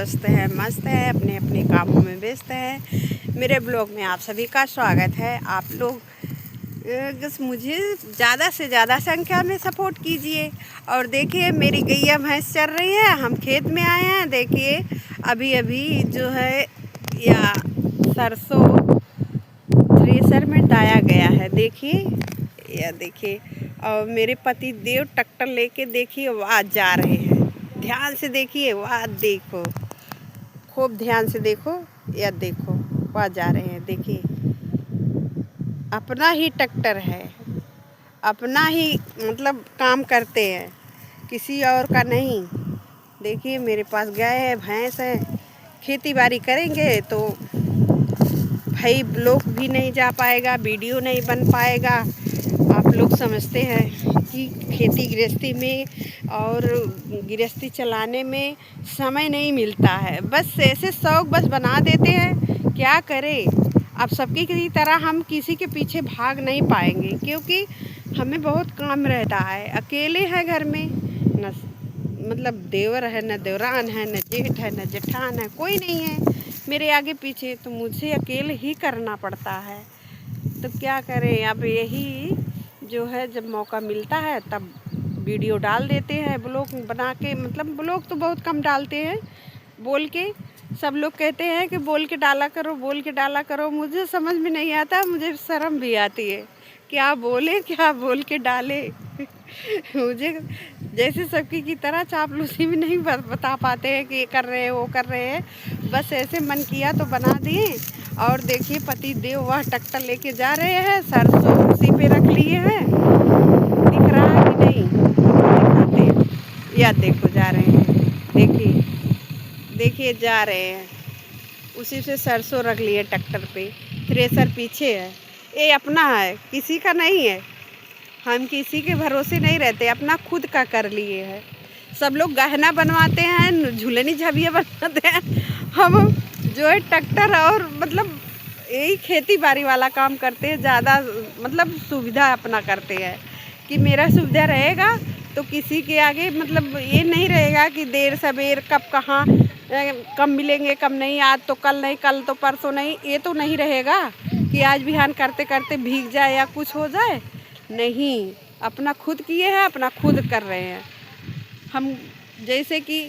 स्वस्थ हैं, मस्त हैं, अपने अपने कामों में व्यस्त हैं। मेरे ब्लॉग में आप सभी का स्वागत है। आप लोग बस मुझे ज़्यादा से ज़्यादा संख्या में सपोर्ट कीजिए। और देखिए मेरी गैया भैंस चल रही है, हम खेत में आए हैं। देखिए अभी अभी जो है या सरसों थ्रेसर में डाया गया है। देखिए या देखिए, और मेरे पति देव ट्रैक्टर लेके देखिए वहाँ जा रहे हैं। ध्यान से देखिए, वहाँ देखो, खूब ध्यान से देखो या देखो, वहाँ जा रहे हैं। देखिए अपना ही ट्रैक्टर है, अपना ही मतलब काम करते हैं, किसी और का नहीं। देखिए मेरे पास गाय है, भैंस है, खेती बाड़ी करेंगे तो भाई ब्लॉग भी नहीं जा पाएगा, वीडियो नहीं बन पाएगा। आप लोग समझते हैं कि खेती गृहस्थी में और गृहस्थी चलाने में समय नहीं मिलता है। बस ऐसे शौक बस बना देते हैं, क्या करें। अब सबकी की तरह हम किसी के पीछे भाग नहीं पाएंगे, क्योंकि हमें बहुत काम रहता है। अकेले हैं घर में, न मतलब देवर है, न देवरान है, न जेठ है, न जेठान है, कोई नहीं है मेरे आगे पीछे, तो मुझे अकेले ही करना पड़ता है। तो क्या करें, अब यही जो है जब मौका मिलता है तब वीडियो डाल देते हैं, ब्लॉग बना के। मतलब ब्लॉग तो बहुत कम डालते हैं, बोल के। सब लोग कहते हैं कि बोल के डाला करो, बोल के डाला करो। मुझे समझ में नहीं आता, मुझे शर्म भी आती है, क्या बोले क्या बोल के डाले। मुझे जैसे सबकी की तरह चापलूसी भी नहीं बता पाते हैं कि ये कर रहे हैं वो कर रहे हैं। बस ऐसे मन किया तो बना दिए। और देखिए पति देव वह ट्रैक्टर लेके जा रहे हैं, सरसों उसी पे रख लिए हैं। दिख रहा है कि नहीं, दिखाते हैं या देखो जा रहे हैं। देखिए देखिए जा रहे हैं, उसी से सरसों रख लिए ट्रैक्टर पे। थ्रेसर पीछे है, ये अपना है, किसी का नहीं है। हम किसी के भरोसे नहीं रहते, अपना खुद का कर लिए है। सब लोग गहना बनवाते हैं, झूलनी झबिया बनवाते हैं, हम जो है ट्रैक्टर और मतलब यही खेती बाड़ी वाला काम करते हैं। ज़्यादा मतलब सुविधा अपना करते हैं कि मेरा सुविधा रहेगा तो किसी के आगे मतलब ये नहीं रहेगा कि देर सवेर कब कहाँ कब मिलेंगे कब नहीं, आज तो कल नहीं, कल तो परसों नहीं। ये तो नहीं रहेगा कि आज बिहान करते करते भीग जाए या कुछ हो जाए। नहीं, अपना खुद किए हैं, अपना खुद कर रहे हैं हम। जैसे कि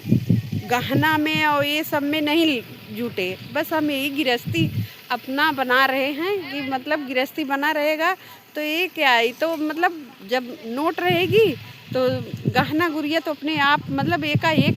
गहना में और ये सब में नहीं जुटे, बस हम यही गृहस्थी अपना बना रहे हैं कि मतलब गृहस्थी बना रहेगा तो ये क्या है। तो मतलब जब नोट रहेगी तो गहना गुड़िया तो अपने आप मतलब एकाएक